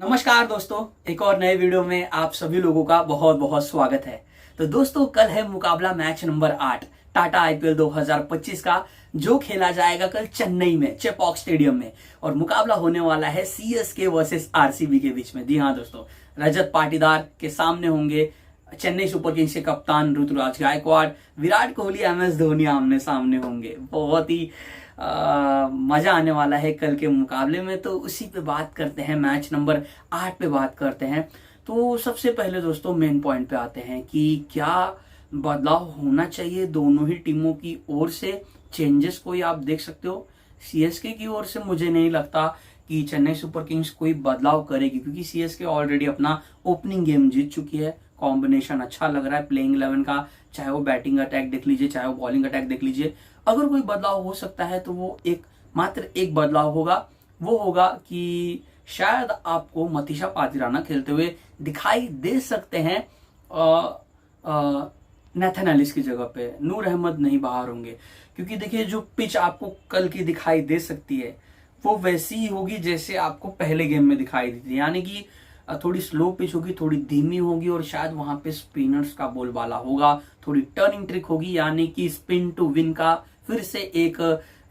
नमस्कार दोस्तों, एक और नए वीडियो में आप सभी लोगों का बहुत बहुत स्वागत है। तो दोस्तों, कल है मुकाबला मैच नंबर 8 टाटा आईपीएल 2025 का, जो खेला जाएगा कल चेन्नई में चेपॉक स्टेडियम में। और मुकाबला होने वाला है सीएसके वर्सेस आरसीबी के बीच में। जी हाँ दोस्तों, रजत पाटीदार के सामने होंगे चेन्नई सुपर किंग्स के कप्तान ऋतुराज गायकवाड़, विराट कोहली, एमएस धोनी आमने सामने होंगे। बहुत ही मजा आने वाला है कल के मुकाबले में। तो उसी पे बात करते हैं, मैच नंबर 8 पे बात करते हैं। तो सबसे पहले दोस्तों मेन पॉइंट पे आते हैं कि क्या बदलाव होना चाहिए दोनों ही टीमों की ओर से। चेंजेस कोई आप देख सकते हो। सीएसके की ओर से मुझे नहीं लगता कि चेन्नई सुपर किंग्स कोई बदलाव करेगी, क्योंकि सीएसके ऑलरेडी अपना ओपनिंग गेम जीत चुकी है। कॉम्बिनेशन अच्छा लग रहा है प्लेइंग 11 का, चाहे वो बैटिंग अटैक देख लीजिए, चाहे वो बॉलिंग अटैक देख लीजिए। अगर कोई बदलाव हो सकता है तो वो मात्र एक बदलाव होगा। वो होगा कि शायद आपको मतीशा पातिराना खेलते हुए दिखाई दे सकते हैं। नेथन एलिस की जगह पे नूर अहमद नहीं बाहर होंगे, क्योंकि देखिए जो पिच आपको कल की दिखाई दे सकती है वो वैसी ही होगी जैसे आपको पहले गेम में दिखाई दी थी। यानी कि थोड़ी स्लो पिच होगी, थोड़ी धीमी होगी, और शायद वहां पे स्पिनर्स का बोलबाला होगा। थोड़ी टर्निंग ट्रिक होगी, यानी कि स्पिन टू विन का फिर से एक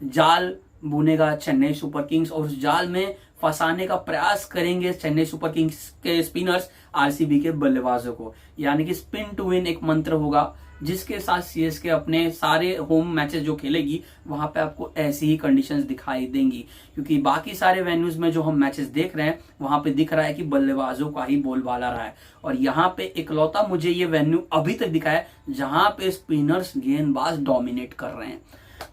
जाल बुनेगा चेन्नई सुपर किंग्स, और उस जाल में फंसाने का प्रयास करेंगे चेन्नई सुपर किंग्स के स्पिनर्स आरसीबी के बल्लेबाजों को। यानी कि स्पिन टू विन एक मंत्र होगा, जिसके साथ सीएसके अपने सारे होम मैचेस जो खेलेगी वहां पे आपको ऐसी ही कंडीशंस दिखाई देंगी। क्योंकि बाकी सारे वेन्यूज में जो हम मैचेस देख रहे हैं वहां पे दिख रहा है कि बल्लेबाजों का ही बोलबाला रहा है, और यहाँ पे इकलौता मुझे ये वेन्यू अभी तक दिखा है जहां पे स्पिनर्स गेंदबाज डोमिनेट कर रहे हैं।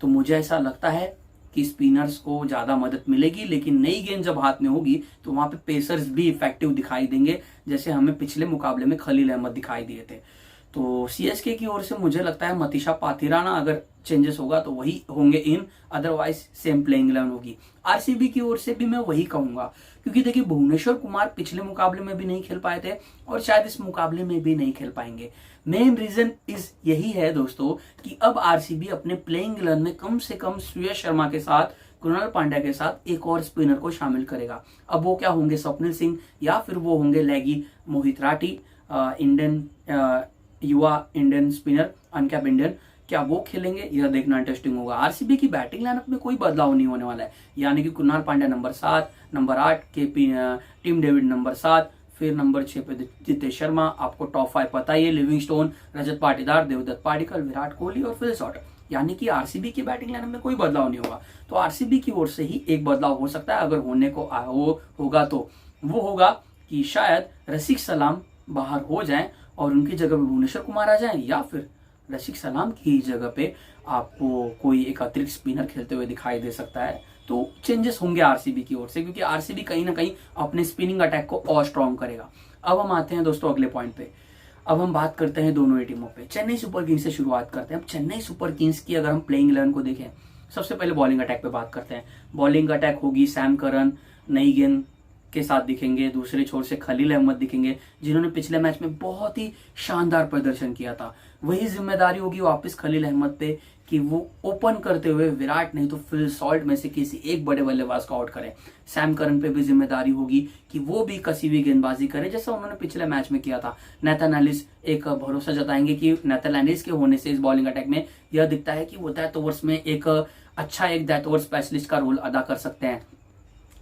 तो मुझे ऐसा लगता है कि स्पिनर्स को ज्यादा मदद मिलेगी, लेकिन नई गेंद जब हाथ में होगी तो वहां पे पेसर्स भी इफेक्टिव दिखाई देंगे, जैसे हमें पिछले मुकाबले में खलील अहमद दिखाई दिए थे। तो सीएसके की ओर से मुझे लगता है मतीशा पातिराना अगर चेंजेस होगा तो वही होंगे इन, अदरवाइज सेम प्लेइंग 11 होगी। आरसीबी की ओर से भी मैं वही कहूंगा, क्योंकि देखिए भुवनेश्वर कुमार पिछले मुकाबले में भी नहीं खेल पाए थे और शायद इस मुकाबले में भी नहीं खेल पाएंगे। मेन रीजन इस यही है दोस्तों कि अब आरसीबी अपने प्लेइंग 11 में कम से कम श्रेयस शर्मा के साथ, कृणाल पांड्या के साथ एक और स्पिनर को शामिल करेगा। अब वो क्या होंगे, स्वप्निल सिंह या फिर वो होंगे लैगी मोहित राठी, इंडियन युवा इंडियन स्पिनर, अनकैप इंडियन, क्या वो खेलेंगे, यह देखना इंटरेस्टिंग होगा। आरसीबी की बैटिंग लाइनअप में कोई बदलाव नहीं होने वाला है। यानी कि कृणाल पांड्या नंबर 7, नंबर 8 के टीम डेविड नंबर 7, फिर नंबर 6 पे जितेश शर्मा, आपको टॉप 5 पता ही है, लिविंगस्टोन, रजत पाटीदार, देवदत्त पाडिक्कल, विराट कोहली और फिल शॉर्ट। यानी कि आरसीबी की बैटिंग लाइनअप में कोई बदलाव नहीं होगा। तो आरसीबी की ओर से ही एक बदलाव हो सकता है, अगर होने को होगा तो वो होगा कि शायद रसिक सलाम बाहर हो जाएं और उनकी जगह पे भुवनेश्वर कुमार आ जाएं, या फिर रसिक सलाम की जगह पे आपको कोई एक अतिरिक्त स्पिनर खेलते हुए दिखाई दे सकता है। तो चेंजेस होंगे आरसीबी की ओर से, क्योंकि आरसीबी कहीं ना कहीं अपने स्पिनिंग अटैक को और स्ट्रॉन्ग करेगा। अब हम आते हैं दोस्तों अगले पॉइंट पे। अब हम बात करते हैं दोनों ही टीमों पे। चेन्नई सुपर किंग्स से शुरुआत करते हैं। अब चेन्नई सुपर किंग्स की अगर हम प्लेइंग 11 को देखें, सबसे पहले बॉलिंग अटैक पे बात करते हैं। बॉलिंग अटैक होगी सैम करन नई गेंद के साथ दिखेंगे, दूसरे छोर से खलील अहमद दिखेंगे, जिन्होंने पिछले मैच में बहुत ही शानदार प्रदर्शन किया था। वही जिम्मेदारी होगी वापस खलील अहमद पे कि वो ओपन करते हुए विराट नहीं तो फिल सॉल्ट में से किसी एक बड़े बल्लेबाज को आउट करें। सैम करन पे भी जिम्मेदारी होगी कि वो भी कसी हुई गेंदबाजी करे, जैसा उन्होंने पिछले मैच में किया था। नेथन एलिस एक भरोसा जताएंगे कि नेथन एलिस के होने से इस बॉलिंग अटैक में यह दिखता है कि वो डेथ ओवर्स में एक अच्छा एक डेथ ओवर स्पेशलिस्ट का रोल अदा कर सकते हैं।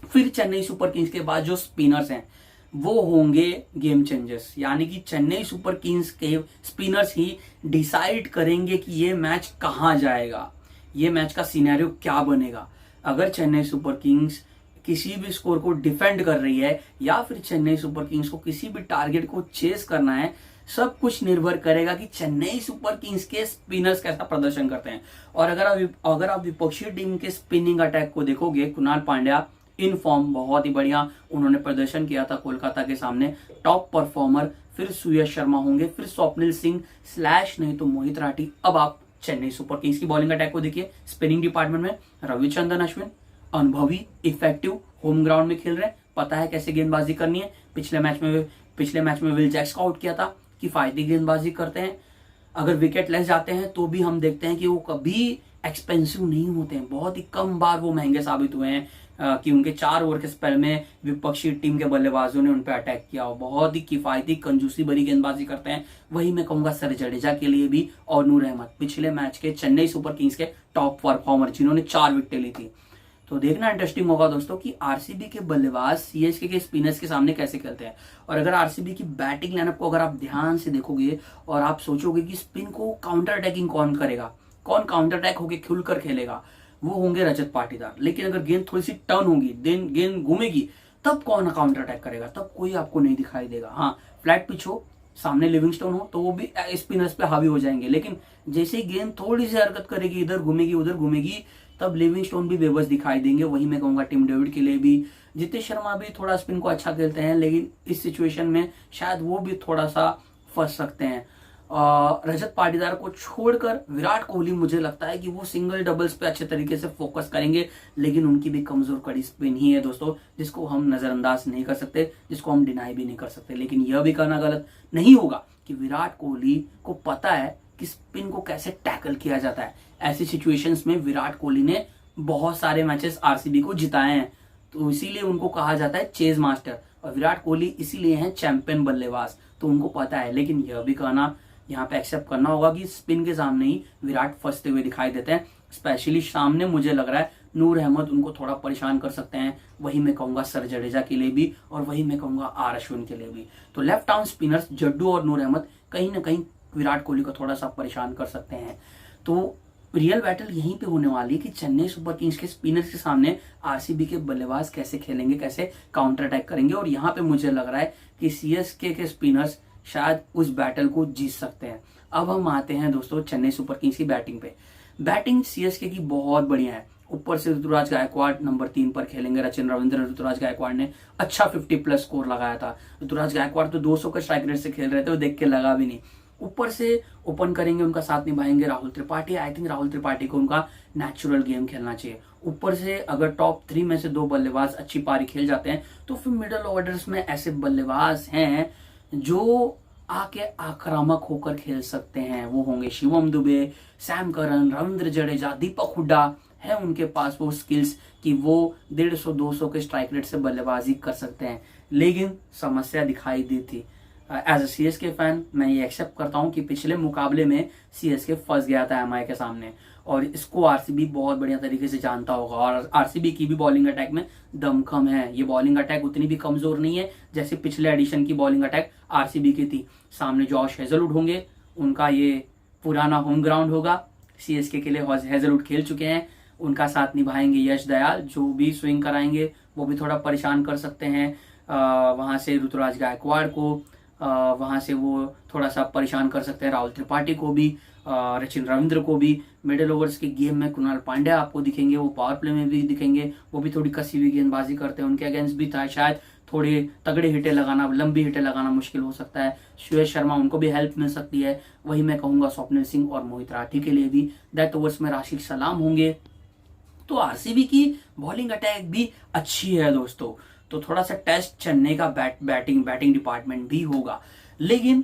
फिर चेन्नई सुपर किंग्स के बाद जो स्पिनर्स हैं वो होंगे गेम चेंजर्स। यानी कि चेन्नई सुपर किंग्स के स्पिनर्स ही डिसाइड करेंगे कि ये मैच कहां जाएगा, ये मैच का सिनेरियो क्या बनेगा। अगर चेन्नई सुपर किंग्स किसी भी स्कोर को डिफेंड कर रही है या फिर चेन्नई सुपर किंग्स को किसी भी टारगेट को चेस करना है, सब कुछ निर्भर करेगा कि चेन्नई सुपर किंग्स के स्पिनर्स कैसा प्रदर्शन करते हैं। और अगर आप विपक्षी टीम के स्पिनिंग अटैक को देखोगे, कृणाल पांड्या इन फॉर्म बहुत ही बढ़िया उन्होंने प्रदर्शन किया था कोलकाता के सामने, टॉप परफॉर्मर। फिर श्रेयस शर्मा होंगे, फिर स्वप्निल सिंह स्लैश नहीं तो मोहित राठी। अब आप चेन्नई सुपर किंग्स की बॉलिंग अटैक को देखिए। स्पिनिंग डिपार्टमेंट में रविचंद्रन अश्विन, अनुभवी, इफेक्टिव, होम ग्राउंड में खेल रहे हैं, पता है कैसे गेंदबाजी करनी है। पिछले मैच में विल जैक्स को आउट किया था, किफायती गेंदबाजी करते हैं। अगर विकेट लेस जाते हैं तो भी हम देखते हैं कि वो कभी एक्सपेंसिव नहीं होते हैं, बहुत ही कम बार वो महंगे साबित हुए हैं। कि उनके 4 ओवर के स्पेल में विपक्षी टीम के बल्लेबाजों ने उन पर अटैक किया और बहुत ही किफायती कंजूसी भरी गेंदबाजी करते हैं। वही मैं कहूंगा सर जडेजा के लिए भी और नूर अहमद, पिछले मैच के चेन्नई सुपर किंग्स के टॉप परफॉर्मर जिन्होंने 4 विकेटें ली थी। तो देखना इंटरेस्टिंग होगा दोस्तों कि आरसीबी के बल्लेबाज सीएसके के स्पिनर्स के सामने कैसे खेलते हैं। और अगर आरसीबी की बैटिंग लाइनअप को अगर आप ध्यान से देखोगे और आप सोचोगे कि स्पिन को काउंटर अटैकिंग कौन करेगा, कौन काउंटर अटैक होकर खुलकर खेलेगा, वो होंगे रजत पाटीदार। लेकिन अगर गेंद थोड़ी सी टर्न होगी, गेंद घूमेगी, तब कौन काउंटर अटैक करेगा, तब कोई आपको नहीं दिखाई देगा। हाँ, फ्लैट पिच हो, सामने लिविंगस्टोन हो, तो वो भी स्पिनर्स पे हावी हो जाएंगे। लेकिन जैसे ही गेंद थोड़ी सी हरकत करेगी, इधर घूमेगी उधर घूमेगी, तब लिविंगस्टोन भी बेबस दिखाई देंगे। वही मैं कहूंगा टिम डेविड के लिए भी। जितेश शर्मा भी थोड़ा स्पिन को अच्छा खेलते हैं, लेकिन इस सिचुएशन में शायद वो भी थोड़ा सा फंस सकते हैं। रजत पाटीदार को छोड़कर विराट कोहली मुझे लगता है कि वो सिंगल डबल्स पे अच्छे तरीके से फोकस करेंगे। लेकिन उनकी भी कमजोर कड़ी स्पिन ही है दोस्तों, जिसको हम नजरअंदाज नहीं कर सकते, जिसको हम डिनाई भी नहीं कर सकते। लेकिन यह भी कहना गलत नहीं होगा कि विराट कोहली को पता है कि स्पिन को कैसे टैकल किया जाता है। ऐसी सिचुएशंस में विराट कोहली ने बहुत सारे मैचेस आरसीबी को जिताए हैं, तो इसीलिए उनको कहा जाता है चेज मास्टर। और विराट कोहली इसीलिए हैं चैंपियन बल्लेबाज, तो उनको पता है। लेकिन यह भी कहना यहाँ पे एक्सेप्ट करना होगा कि स्पिन के सामने ही विराट फंसते हुए दिखाई देते हैं। स्पेशली सामने मुझे लग रहा है नूर अहमद उनको थोड़ा परेशान कर सकते हैं। वही मैं कहूंगा सर जडेजा के लिए भी, और वही मैं कहूंगा आर अश्विन के लिए भी। तो लेफ्ट आर्म स्पिनर्स जड्डू और नूर अहमद कहीं ना कहीं विराट कोहली को थोड़ा सा परेशान कर सकते हैं। तो रियल बैटल यहीं पे होने वाली है कि चेन्नई सुपर किंग्स के स्पिनर्स के सामने आरसीबी के बल्लेबाज कैसे खेलेंगे, कैसे काउंटर अटैक करेंगे। और यहाँ पे मुझे लग रहा है कि सीएसके के स्पिनर्स शायद उस बैटल को जीत सकते हैं। अब हम आते हैं दोस्तों चेन्नई सुपर किंग्स की बैटिंग पे। बैटिंग सीएसके की बहुत बढ़िया है। ऊपर से ऋतुराज गायकवाड़ नंबर 3 पर खेलेंगे। रचिन रविंद्र ऋतुराज गायकवाड़ ने अच्छा 50+ स्कोर लगाया था। ऋतुराज गायकवाड़ तो 200 के स्ट्राइक रेट से खेल रहे थे, वो देख के लगा भी नहीं। ऊपर से ओपन करेंगे, उनका साथ निभाएंगे राहुल त्रिपाठी। आई थिंक राहुल त्रिपाठी को उनका नेचुरल गेम खेलना चाहिए। ऊपर से अगर टॉप 3 में से 2 बल्लेबाज अच्छी पारी खेल जाते हैं, तो फिर मिडल ऑर्डर्स में ऐसे बल्लेबाज हैं जो आके आक्रामक होकर खेल सकते हैं। वो होंगे शिवम दुबे, सैम करन, रविंद्र जडेजा, दीपक हुड्डा। है उनके पास वो स्किल्स कि वो 150-200 के स्ट्राइक रेट से बल्लेबाजी कर सकते हैं। लेकिन समस्या दिखाई दी थी। एज अ सीएसके फैन मैं ये एक्सेप्ट करता हूं कि पिछले मुकाबले में सीएसके फंस गया था एमआई के सामने, और इसको आरसीबी बहुत बढ़िया तरीके से जानता होगा। और आरसीबी की भी बॉलिंग अटैक में दमखम है। ये बॉलिंग अटैक उतनी भी कमजोर नहीं है जैसे पिछले एडिशन की बॉलिंग अटैक आरसीबी की थी। सामने जॉश हेजलवुड होंगे, उनका ये पुराना होम ग्राउंड होगा। सीएसके के लिए हेजलवुड खेल चुके हैं। उनका साथ निभाएंगे यश दयाल, जो भी स्विंग कराएंगे वो भी थोड़ा परेशान कर सकते हैं। वहां से ऋतुराज गायकवाड़ को वहां से वो थोड़ा सा परेशान कर सकते हैं। राहुल त्रिपाठी को भी, रचिन रविंद्र को भी। मिडिल ओवर्स के गेम में कुणाल पांड्या आपको दिखेंगे, वो पावर प्ले में भी दिखेंगे। वो भी थोड़ी कसी हुई गेंदबाजी करते हैं। उनके अगेंस्ट भी था शायद थोड़े तगड़े हिटे लगाना, लंबी हिटे लगाना मुश्किल हो सकता है। सुयश शर्मा, उनको भी हेल्प मिल सकती है। वही मैं कहूंगा स्वप्निल सिंह और मोहित राठी के लिए भी डेथ ओवर्स में राशिद सलाम होंगे। तो आरसीबी की बॉलिंग अटैक भी अच्छी है दोस्तों। तो थोड़ा सा टेस्ट चेन्नई का बैटिंग डिपार्टमेंट भी होगा। लेकिन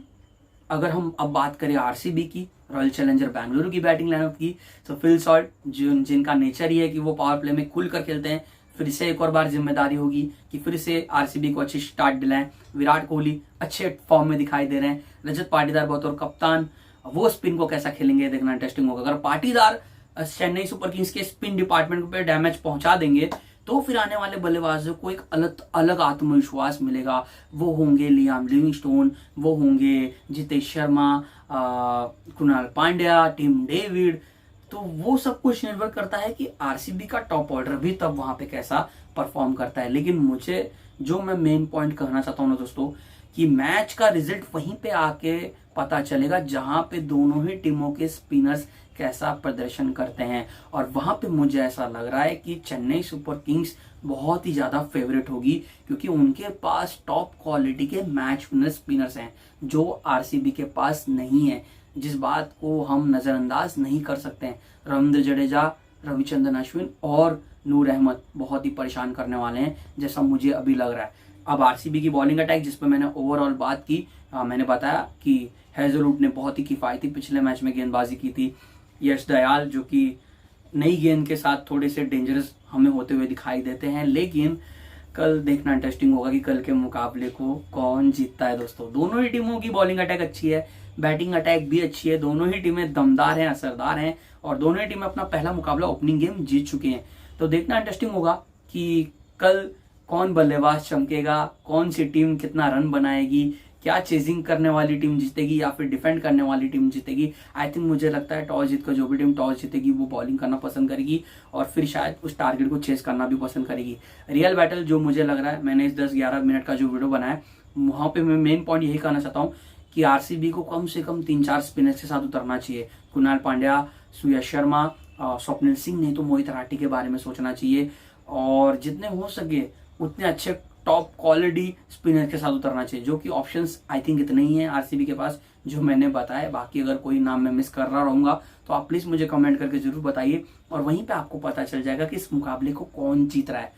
अगर हम अब बात करें आरसीबी की, रॉयल चैलेंजर बेंगलुरु की बैटिंग लाइनअप की, तो फिल सॉल्ट जिनका नेचर ही है कि वो पावर प्ले में खुलकर खेलते हैं, फिर से एक और बार जिम्मेदारी होगी कि फिर से आरसीबी को अच्छी स्टार्ट दिलाएं। विराट कोहली अच्छे फॉर्म में दिखाई दे रहे हैं। रजत पाटीदार बतौर कप्तान, वो स्पिन को कैसा खेलेंगे देखना इंटरेस्टिंग होगा। अगर पाटीदार चेन्नई सुपर किंग्स के स्पिन डिपार्टमेंट पे डैमेज पहुंचा देंगे, तो फिर आने वाले बल्लेबाजों को एक अलग आत्मविश्वास मिलेगा। वो होंगे लियाम लिविंगस्टोन, वो होंगे जितेश शर्मा, कुणाल पांड्या, टिम डेविड। तो वो सब कुछ निर्भर करता है कि आरसीबी का टॉप ऑर्डर भी तब वहां पे कैसा परफॉर्म करता है। लेकिन मुझे जो मैं मेन पॉइंट कहना चाहता हूं ना दोस्तों, कि मैच का रिजल्ट वहीं पे आके पता चलेगा जहां पे दोनों ही टीमों के स्पिनर्स कैसा प्रदर्शन करते हैं। और वहां पे मुझे ऐसा लग रहा है कि चेन्नई सुपर किंग्स बहुत ही ज्यादा फेवरेट होगी, क्योंकि उनके पास टॉप क्वालिटी के मैच विनर स्पिनर्स हैं जो आरसीबी के पास नहीं है, जिस बात को हम नजरअंदाज नहीं कर सकते हैं। रविंद्र जडेजा, रविचंद्रन अश्विन और नूर अहमद बहुत ही परेशान करने वाले हैं, जैसा मुझे अभी लग रहा है। अब आरसीबी की बॉलिंग अटैक, जिस पर मैंने ओवरऑल बात की, मैंने बताया कि हेजलवुड ने बहुत ही किफायती पिछले मैच में गेंदबाजी की थी। यश दयाल जो कि नई गेंद के साथ थोड़े से डेंजरस हमें होते हुए दिखाई देते हैं। लेकिन कल देखना इंटरेस्टिंग होगा कि कल के मुकाबले को कौन जीतता है दोस्तों। दोनों ही टीमों की बॉलिंग अटैक अच्छी है, बैटिंग अटैक भी अच्छी है, दोनों ही टीमें दमदार हैं, असरदार हैं और दोनों ही टीमें अपना पहला मुकाबला ओपनिंग गेम जीत चुकी हैं। तो देखना इंटरेस्टिंग होगा कि कल कौन बल्लेबाज चमकेगा, कौन सी टीम कितना रन बनाएगी, क्या चेजिंग करने वाली टीम जीतेगी या फिर डिफेंड करने वाली टीम जीतेगी। आई थिंक मुझे लगता है टॉस जीतकर जो भी टीम टॉस जीतेगी वो बॉलिंग करना पसंद करेगी और फिर शायद उस टारगेट को चेस करना भी पसंद करेगी। रियल बैटल जो मुझे लग रहा है, मैंने इस 10-11 मिनट का जो वीडियो बनाया वहां पे मैं मेन पॉइंट यही कहना चाहता हूँ कि आरसीबी को कम से कम 3-4 स्पिनर्स के साथ उतरना चाहिए। कुणाल पांड्या, सुयश शर्मा, स्वप्निल सिंह, नहीं तो मोहित राठी के बारे में सोचना चाहिए और जितने हो सके उतने अच्छे टॉप क्वालिटी स्पिनर के साथ उतरना चाहिए, जो कि ऑप्शंस आई थिंक इतने ही हैं आरसीबी के पास जो मैंने बताया। बाकी अगर कोई नाम मैं मिस कर रहा रहूंगा तो आप प्लीज मुझे कमेंट करके जरूर बताइए और वहीं पे आपको पता चल जाएगा कि इस मुकाबले को कौन जीत रहा है।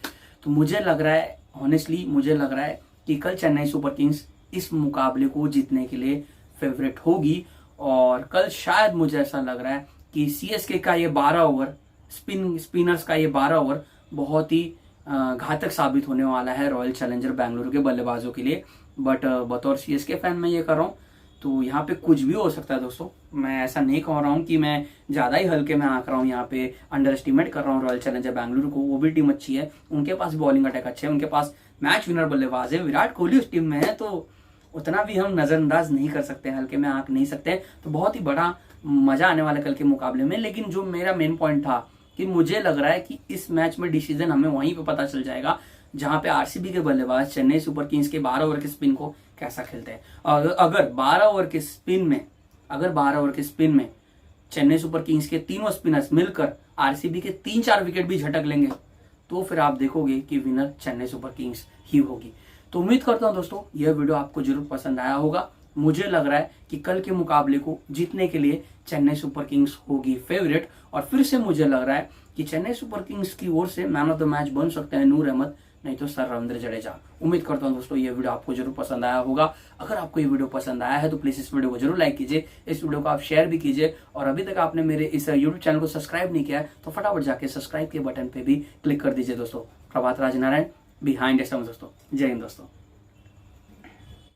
तो मुझे लग रहा है, ऑनेस्टली मुझे लग रहा है कि कल चेन्नई सुपर किंग्स इस मुकाबले को जीतने के लिए फेवरेट होगी और कल शायद मुझे ऐसा लग रहा है कि सीएसके का ये 12 ओवर, स्पिनर्स का ये 12 ओवर बहुत ही घातक साबित होने वाला है रॉयल चैलेंजर बेंगलुरु के बल्लेबाजों के लिए। बट बतौर सीएसके फैन मैं ये कर रहा हूँ तो यहाँ पे कुछ भी हो सकता है दोस्तों। मैं ऐसा नहीं कह रहा हूँ कि मैं ज्यादा ही हल्के में आंक रहा हूँ, यहाँ पे अंडर एस्टिमेट कर रहा हूँ रॉयल चैलेंजर बेंगलुरु को। वो भी टीम अच्छी है, उनके पास बॉलिंग अटैक अच्छे है, उनके पास मैच विनर बल्लेबाज है, विराट कोहली उस टीम में है, तो उतना भी हम नजरअंदाज नहीं कर सकते, हल्के में आंक नहीं सकते। तो बहुत ही बड़ा मजा आने वाला कल के मुकाबले में। लेकिन जो मेरा मेन पॉइंट था कि मुझे लग रहा है कि इस मैच में डिसीजन हमें वहीं पे पता चल जाएगा जहां पे आरसीबी के बल्लेबाज चेन्नई सुपर किंग्स के 12 ओवर के स्पिन को कैसा खेलते हैं। अगर 12 ओवर के स्पिन में चेन्नई सुपर किंग्स के तीनों स्पिनर्स मिलकर आरसीबी के 3-4 विकेट भी झटक लेंगे तो फिर आप देखोगे कि विनर चेन्नई सुपर किंग्स ही होगी। तो उम्मीद करता हूं दोस्तों यह वीडियो आपको जरूर पसंद आया होगा। मुझे लग रहा है कि कल के मुकाबले को जीतने के लिए चेन्नई सुपर किंग्स होगी फेवरेट और फिर से मुझे लग रहा है कि चेन्नई सुपर किंग्स की ओर से मैन ऑफ द मैच बन सकते हैं नूर अहमद, नहीं तो सर रविंद्र जडेजा। उम्मीद करता हूं दोस्तों ये वीडियो आपको जरूर पसंद आया होगा। अगर आपको ये वीडियो पसंद आया है तो प्लीज इस वीडियो को जरूर लाइक कीजिए, इस वीडियो को आप शेयर भी कीजिए और अभी तक आपने मेरे इस यूट्यूब चैनल को सब्सक्राइब नहीं किया है तो फटाफट जाके सब्सक्राइब के बटन पे भी क्लिक कर दीजिए दोस्तों। प्रभात राज नारायण, बिहाइंड दोस्तों। जय हिंद दोस्तों।